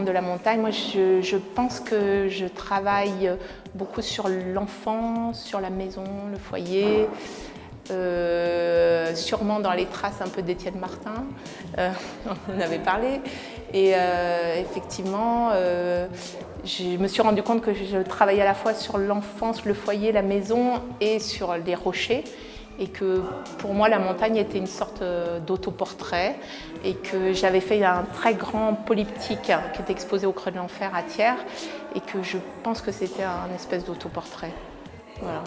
de la montagne, moi je pense que je travaille beaucoup sur l'enfance, sur la maison, le foyer, sûrement dans les traces un peu d'Étienne Martin, on en avait parlé. Et effectivement, je me suis rendu compte que je travaillais à la fois sur l'enfance, le foyer, la maison et sur les rochers. Et que pour moi la montagne était une sorte d'autoportrait et que j'avais fait un très grand polyptyque qui était exposé au Creux de l'Enfer à Thiers et que je pense que c'était un espèce d'autoportrait. Voilà.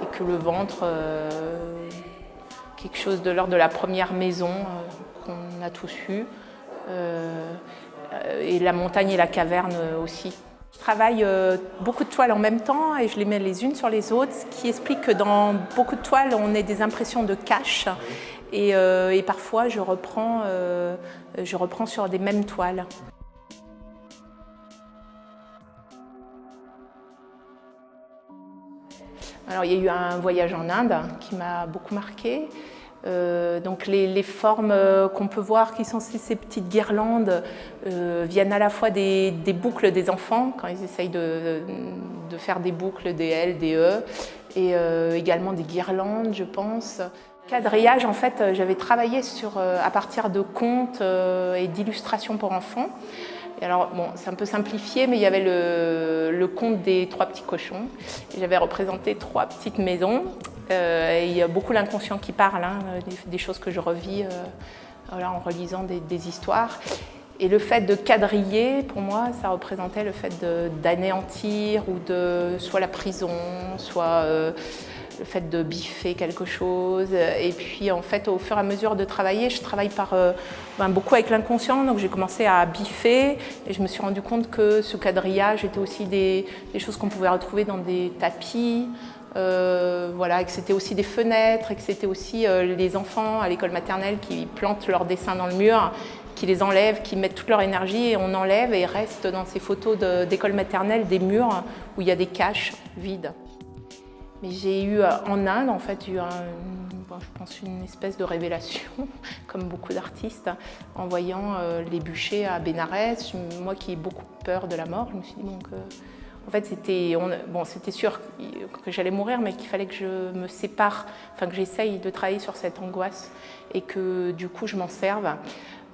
Et que le ventre, quelque chose de l'ordre de la première maison qu'on a tous eue, et la montagne et la caverne aussi. Je travaille beaucoup de toiles en même temps et je les mets les unes sur les autres, ce qui explique que dans beaucoup de toiles, on a des impressions de cache et parfois je reprends sur des mêmes toiles. Alors, il y a eu un voyage en Inde qui m'a beaucoup marquée. Donc les formes qu'on peut voir qui sont ces petites guirlandes viennent à la fois des boucles des enfants quand ils essayent de faire des boucles, des L, des E, et également des guirlandes, je pense. Quadrillage, en fait, j'avais travaillé à partir de contes et d'illustrations pour enfants. Et alors, bon, c'est un peu simplifié, mais il y avait le conte des 3 petits cochons. J'avais représenté 3 petites maisons. Et il y a beaucoup l'inconscient qui parle, hein, des choses que je revis voilà, en relisant des histoires. Et le fait de quadriller, pour moi, ça représentait le fait d'anéantir ou soit la prison, soit le fait de biffer quelque chose. Et puis, en fait, au fur et à mesure de travailler, je travaille beaucoup avec l'inconscient. Donc, j'ai commencé à biffer et je me suis rendu compte que ce quadrillage était aussi des choses qu'on pouvait retrouver dans des tapis. Voilà, et que c'était aussi des fenêtres, et que c'était aussi les enfants à l'école maternelle qui plantent leurs dessins dans le mur, qui les enlèvent, qui mettent toute leur énergie et on enlève et reste dans ces photos d'école maternelle des murs où il y a des caches vides. Mais j'ai eu en Inde, en fait, je pense une espèce de révélation, comme beaucoup d'artistes, en voyant les bûchers à Bénarès. Moi qui ai beaucoup peur de la mort, je me suis dit en fait, c'était sûr que j'allais mourir, mais qu'il fallait que je me sépare, enfin que j'essaye de travailler sur cette angoisse et que du coup je m'en serve.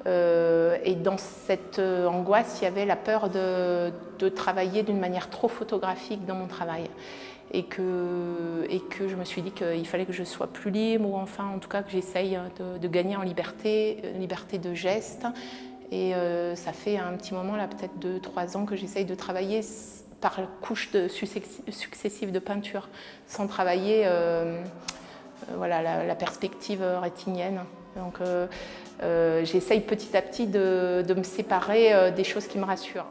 Et dans cette angoisse, il y avait la peur de travailler d'une manière trop photographique dans mon travail. Et que je me suis dit qu'il fallait que je sois plus libre, ou enfin en tout cas que j'essaye de gagner en liberté de geste. Et ça fait un petit moment, là, peut-être 2-3 ans, que j'essaye de travailler par couches successives de peinture, sans travailler voilà, la perspective rétinienne. Donc j'essaye petit à petit de me séparer des choses qui me rassurent.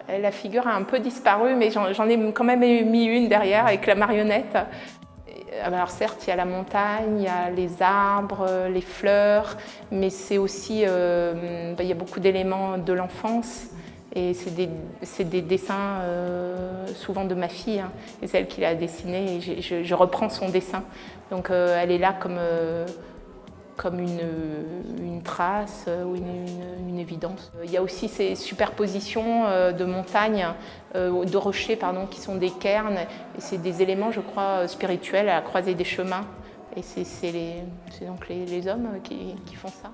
La figure a un peu disparu, mais j'en ai quand même mis une derrière avec la marionnette. Alors certes, il y a la montagne, il y a les arbres, les fleurs, mais c'est aussi, il y a beaucoup d'éléments de l'enfance. Et c'est des dessins souvent de ma fille, hein, et c'est elle qui l'a dessiné, et je reprends son dessin. Donc elle est là comme une trace ou une évidence. Il y a aussi ces superpositions de montagnes, de rochers pardon, qui sont des cairns, et c'est des éléments, je crois, spirituels à la croisée des chemins. Et c'est donc les hommes qui font ça.